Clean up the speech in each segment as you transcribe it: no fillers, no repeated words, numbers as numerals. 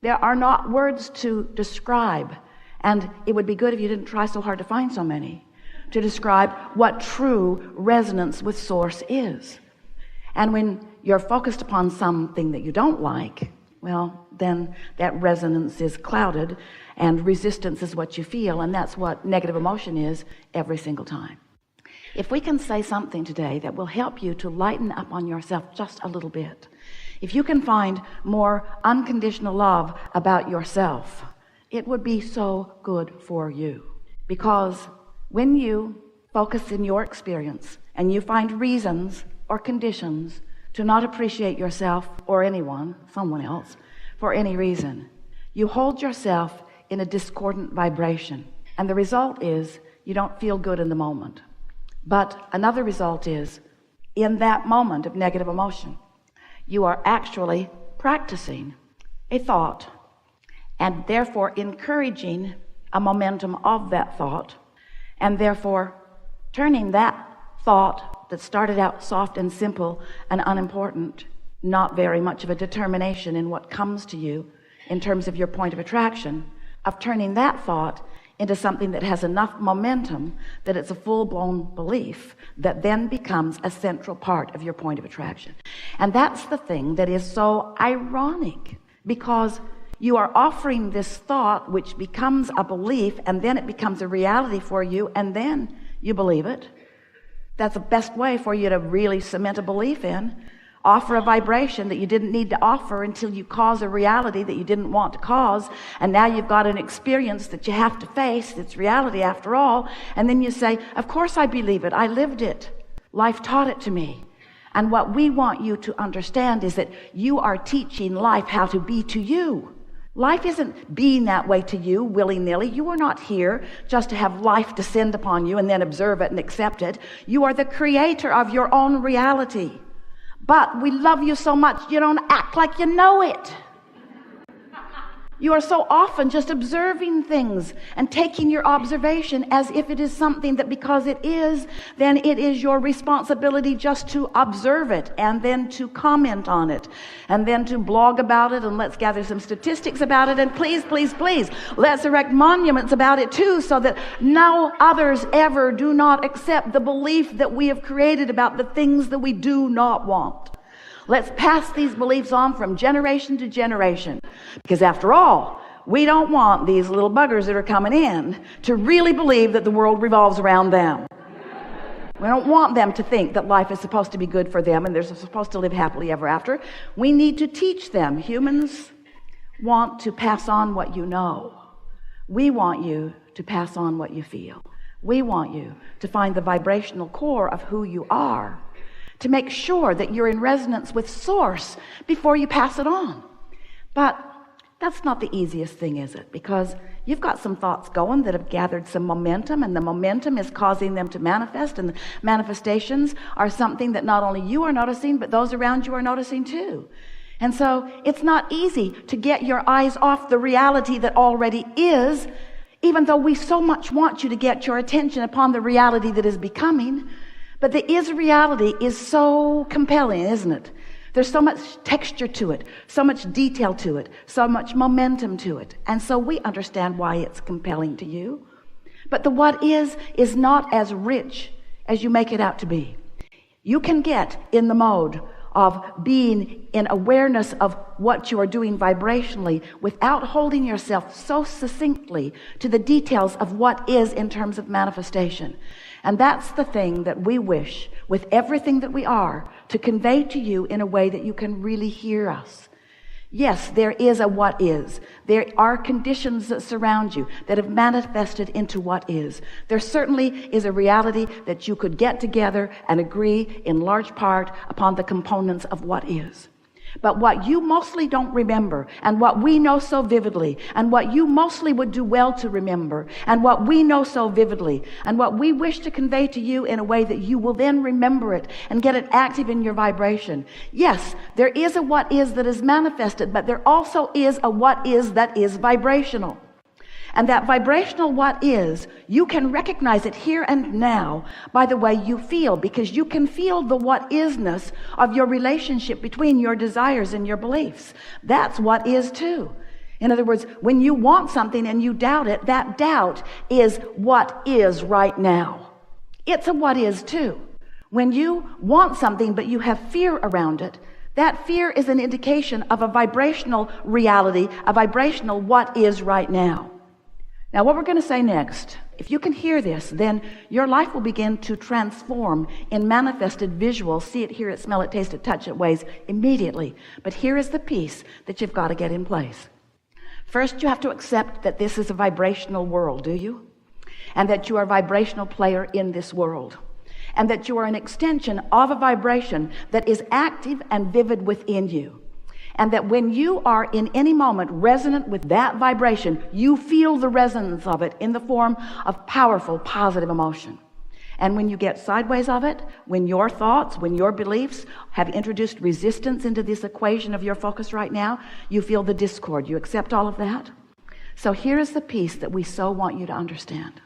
There are not words to describe, and it would be good if you didn't try so hard to find so many, to describe what true resonance with source is. And when you're focused upon something that you don't like, well, then that resonance is clouded, and resistance is what you feel, and that's what negative emotion is every single time. If we can say something today that will help you to lighten up on yourself just a little bit, if you can find more unconditional love about yourself, it would be so good for you. Because when you focus in your experience and you find reasons or conditions to not appreciate yourself or anyone, someone else, for any reason, you hold yourself in a discordant vibration. And the result is you don't feel good in the moment. But another result is, in that moment of negative emotion, you are actually practicing a thought and therefore encouraging a momentum of that thought, and therefore turning that thought that started out soft and simple and unimportant, not very much of a determination in what comes to you in terms of your point of attraction, of turning that thought into something that has enough momentum that it's a full-blown belief that then becomes a central part of your point of attraction. And that's the thing that is so ironic, because you are offering this thought which becomes a belief, and then it becomes a reality for you, and then you believe it. That's the best way for you to really cement a belief in. Offer a vibration that you didn't need to offer until you cause a reality that you didn't want to cause, and now you've got an experience that you have to face. It's reality after all. And then you say, of course I believe it. I lived it. Life taught it to me. And what we want you to understand is that you are teaching life how to be to you. Life isn't being that way to you willy-nilly. You are not here just to have life descend upon you and then observe it and accept it. You are the creator of your own reality. But we love you so much, you don't act like you know it. You are so often just observing things and taking your observation as if it is something that, because it is, then it is your responsibility just to observe it and then to comment on it and then to blog about it, and let's gather some statistics about it, and please, please, please, let's erect monuments about it too, so that no others ever do not accept the belief that we have created about the things that we do not want. Let's pass these beliefs on from generation to generation, because after all, we don't want these little buggers that are coming in to really believe that the world revolves around them. We don't want them to think that life is supposed to be good for them and they're supposed to live happily ever after. We need to teach them. Humans want to pass on what you know. We want you to pass on what you feel. We want you to find the vibrational core of who you are, to make sure that you're in resonance with source before you pass it on. But that's not the easiest thing, is it? Because you've got some thoughts going that have gathered some momentum, and the momentum is causing them to manifest, and the manifestations are something that not only you are noticing, but those around you are noticing too. And so it's not easy to get your eyes off the reality that already is, even though we so much want you to get your attention upon the reality that is becoming. But the is reality is so compelling, isn't it? There's so much texture to it, so much detail to it, so much momentum to it. And so we understand why it's compelling to you. But the what is not as rich as you make it out to be. You can get in the mode of being in awareness of what you are doing vibrationally without holding yourself so succinctly to the details of what is in terms of manifestation. And that's the thing that we wish with everything that we are to convey to you in a way that you can really hear us. Yes, there is a what is. There are conditions that surround you that have manifested into what is. There certainly is a reality that you could get together and agree in large part upon the components of what is. But what you mostly don't remember, and what we know so vividly, and what you mostly would do well to remember, and what we know so vividly, and what we wish to convey to you in a way that you will then remember it and get it active in your vibration. Yes, there is a what is that is manifested, but there also is a what is that is vibrational. And that vibrational what is, you can recognize it here and now by the way you feel, because you can feel the what isness of your relationship between your desires and your beliefs. That's what is too. In other words, when you want something and you doubt it, that doubt is what is right now. It's a what is too. When you want something but you have fear around it, that fear is an indication of a vibrational reality, a vibrational what is right now. Now, what we're going to say next, if you can hear this, then your life will begin to transform in manifested visual, see it, hear it, smell it, taste it, touch it ways immediately. But here is the piece that you've got to get in place. First, you have to accept that this is a vibrational world, do you? And that you are a vibrational player in this world. And that you are an extension of a vibration that is active and vivid within you. And that when you are in any moment resonant with that vibration, you feel the resonance of it in the form of powerful, positive emotion. And when you get sideways of it, when your thoughts, when your beliefs have introduced resistance into this equation of your focus right now, you feel the discord. You accept all of that? So here is the piece that we so want you to understand.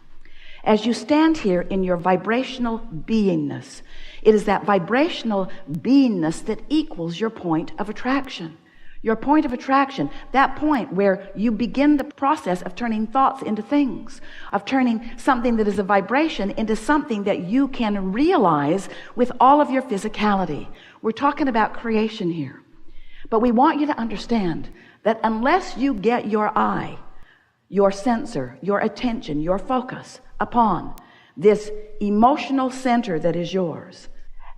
As you stand here in your vibrational beingness, it is that vibrational beingness that equals your point of attraction. Your point of attraction, that point where you begin the process of turning thoughts into things, of turning something that is a vibration into something that you can realize with all of your physicality. We're talking about creation here. But we want you to understand that unless you get your eye, your sensor, your attention, your focus upon this emotional center that is yours,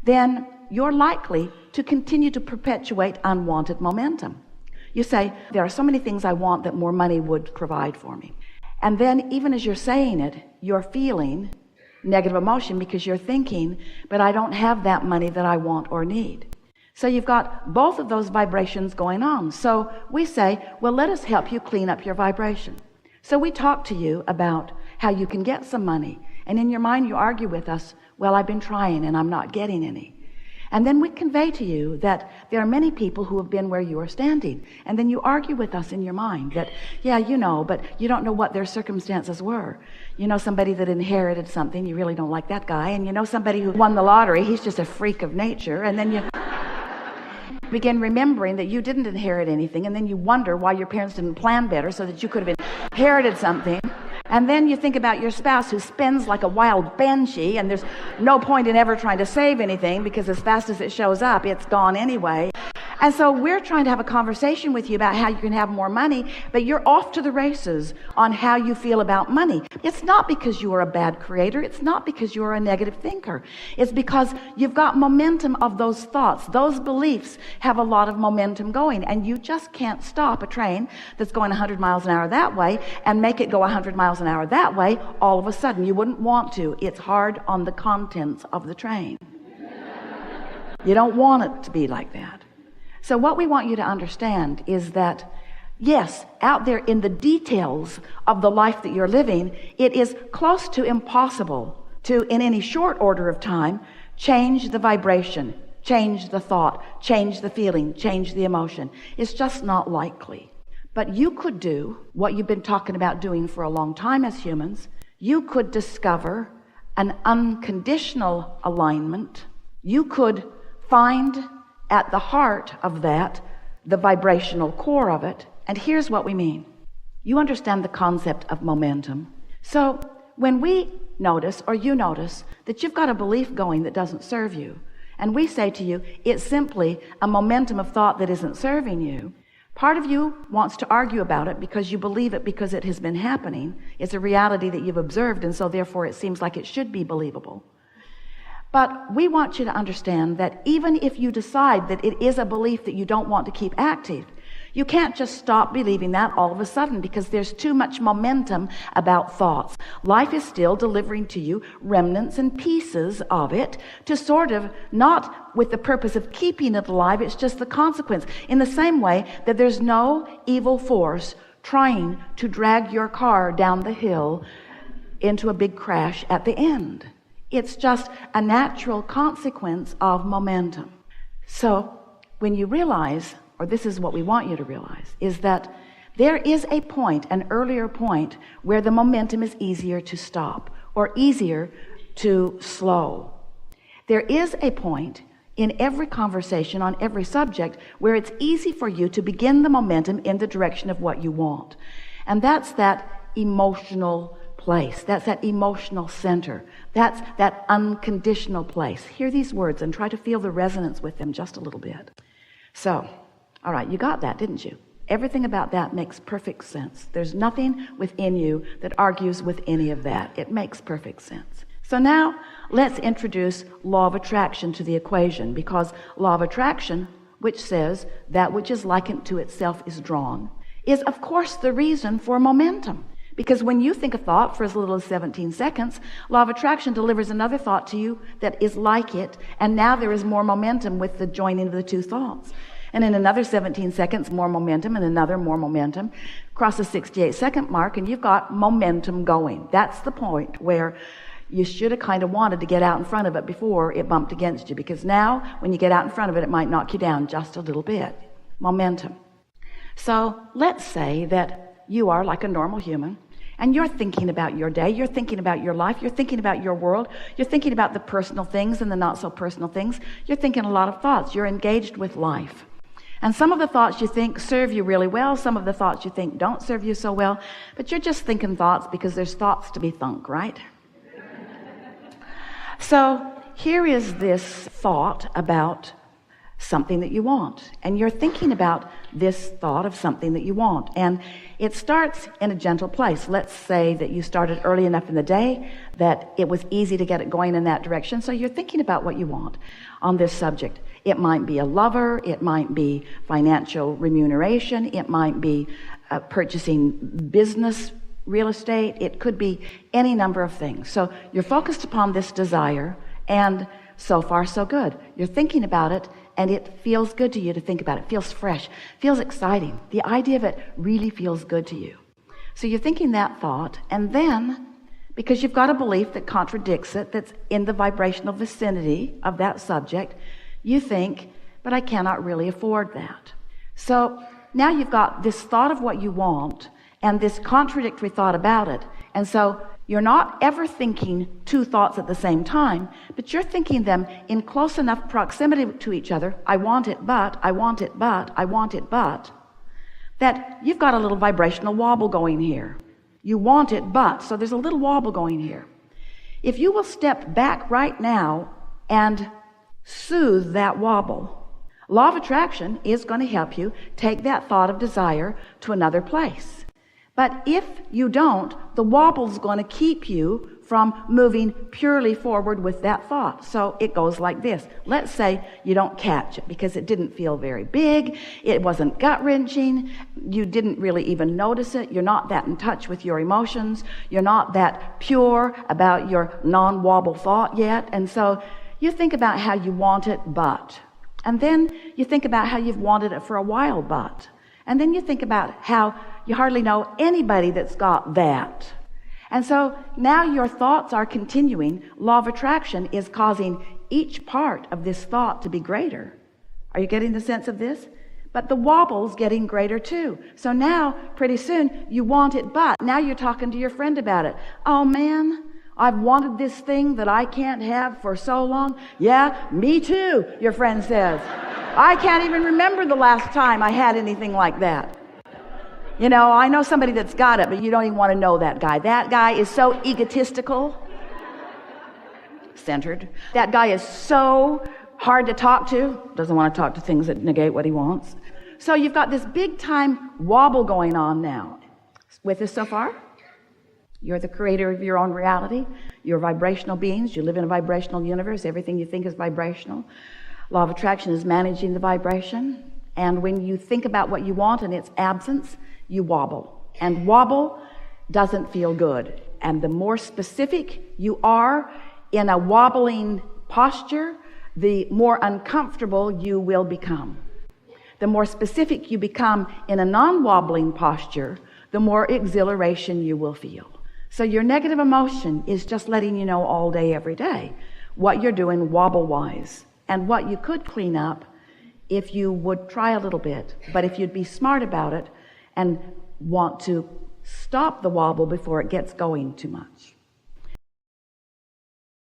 then you're likely to continue to perpetuate unwanted momentum. You say, there are so many things I want that more money would provide for me. And then even as you're saying it, you're feeling negative emotion because you're thinking, but I don't have that money that I want or need. So you've got both of those vibrations going on. So we say, well, let us help you clean up your vibration. So we talk to you about how you can get some money. And in your mind, you argue with us, well, I've been trying and I'm not getting any. And then we convey to you that there are many people who have been where you are standing. And then you argue with us in your mind that, yeah, you know, but you don't know what their circumstances were. You know somebody that inherited something, you really don't like that guy. And you know somebody who won the lottery, he's just a freak of nature. And then you begin remembering that you didn't inherit anything. And then you wonder why your parents didn't plan better so that you could have inherited something. And then you think about your spouse who spends like a wild banshee, and there's no point in ever trying to save anything because as fast as it shows up, it's gone anyway. And so we're trying to have a conversation with you about how you can have more money, but you're off to the races on how you feel about money. It's not because you are a bad creator. It's not because you are a negative thinker. It's because you've got momentum of those thoughts. Those beliefs have a lot of momentum going, and you just can't stop a train that's going 100 miles an hour that way and make it go 100 miles an hour that way all of a sudden. You wouldn't want to. It's hard on the contents of the train. You don't want it to be like that. So what we want you to understand is that, yes, out there in the details of the life that you're living, it is close to impossible to, in any short order of time, change the vibration, change the thought, change the feeling, change the emotion. It's just not likely. But you could do what you've been talking about doing for a long time as humans. You could discover an unconditional alignment. You could find at the heart of that, the vibrational core of it. And here's what we mean. You understand the concept of momentum. So when we notice, or you notice, that you've got a belief going that doesn't serve you, and we say to you, it's simply a momentum of thought that isn't serving you, part of you wants to argue about it because you believe it because it has been happening. It's a reality that you've observed, and so therefore it seems like it should be believable. But we want you to understand that even if you decide that it is a belief that you don't want to keep active, you can't just stop believing that all of a sudden because there's too much momentum about thoughts. Life is still delivering to you remnants and pieces of it to sort of, not with the purpose of keeping it alive, it's just the consequence. In the same way that there's no evil force trying to drag your car down the hill into a big crash at the end. It's just a natural consequence of momentum. So when you realize, or this is what we want you to realize, is that there is a point, an earlier point, where the momentum is easier to stop or easier to slow. There is a point in every conversation on every subject where it's easy for you to begin the momentum in the direction of what you want. And that's that emotional place. That's that emotional center. That's that unconditional place. Hear these words and try to feel the resonance with them just a little bit. So, all right, you got that, didn't you? Everything about that makes perfect sense. There's nothing within you that argues with any of that. It makes perfect sense. So now let's introduce law of attraction to the equation, because law of attraction, which says that which is likened to itself is drawn, is of course the reason for momentum. Because when you think a thought for as little as 17 seconds, law of attraction delivers another thought to you that is like it, and now there is more momentum with the joining of the two thoughts. And in another 17 seconds, more momentum, and another more momentum. Cross the 68-second mark, and you've got momentum going. That's the point where you should have kind of wanted to get out in front of it before it bumped against you, because now when you get out in front of it, it might knock you down just a little bit. Momentum. So let's say that you are like a normal human, and you're thinking about your day, you're thinking about your life, you're thinking about your world, you're thinking about the personal things and the not so personal things. You're thinking a lot of thoughts. You're engaged with life. And some of the thoughts you think serve you really well, some of the thoughts you think don't serve you so well, but you're just thinking thoughts because there's thoughts to be thunk, right? So here is this thought about something that you want, and you're thinking about this thought of something that you want, and it starts in a gentle place. Let's say that you started early enough in the day that it was easy to get it going in that direction, so you're thinking about what you want on this subject. It might be a lover, it might be financial remuneration, it might be purchasing business real estate, it could be any number of things. So you're focused upon this desire, and so far so good. You're thinking about it, and it feels good to you to think about it. It feels fresh, feels exciting. The idea of it really feels good to you. So you're thinking that thought, and then because you've got a belief that contradicts it, that's in the vibrational vicinity of that subject, you think, but I cannot really afford that. So now you've got this thought of what you want and this contradictory thought about it. And so you're not ever thinking two thoughts at the same time, but you're thinking them in close enough proximity to each other. I want it, but, I want it, but, I want it, but, that you've got a little vibrational wobble going here. You want it, but, so there's a little wobble going here. If you will step back right now and soothe that wobble, law of attraction is going to help you take that thought of desire to another place. But if you don't, the wobble's going to keep you from moving purely forward with that thought. So it goes like this. Let's say you don't catch it because it didn't feel very big, it wasn't gut-wrenching, you didn't really even notice it, you're not that in touch with your emotions, you're not that pure about your non-wobble thought yet, and so you think about how you want it, but. And then you think about how you've wanted it for a while, but. And then you think about how you hardly know anybody that's got that. And so now your thoughts are continuing. Law of attraction is causing each part of this thought to be greater. Are you getting the sense of this? But the wobble's getting greater too. So now, pretty soon, you want it, but. Now you're talking to your friend about it. Oh man, I've wanted this thing that I can't have for so long. Yeah, me too, your friend says. I can't even remember the last time I had anything like that. You know, I know somebody that's got it, but you don't even want to know that guy. That guy is so egotistical, centered. That guy is so hard to talk to, doesn't want to talk to things that negate what he wants. So you've got this big time wobble going on now. With us so far? You're the creator of your own reality. You're vibrational beings. You live in a vibrational universe. Everything you think is vibrational. Law of attraction is managing the vibration. And when you think about what you want in its absence, you wobble. And wobble doesn't feel good. And the more specific you are in a wobbling posture, the more uncomfortable you will become. The more specific you become in a non-wobbling posture, the more exhilaration you will feel. So your negative emotion is just letting you know all day, every day, what you're doing wobble-wise and what you could clean up if you would try a little bit. But if you'd be smart about it and want to stop the wobble before it gets going too much.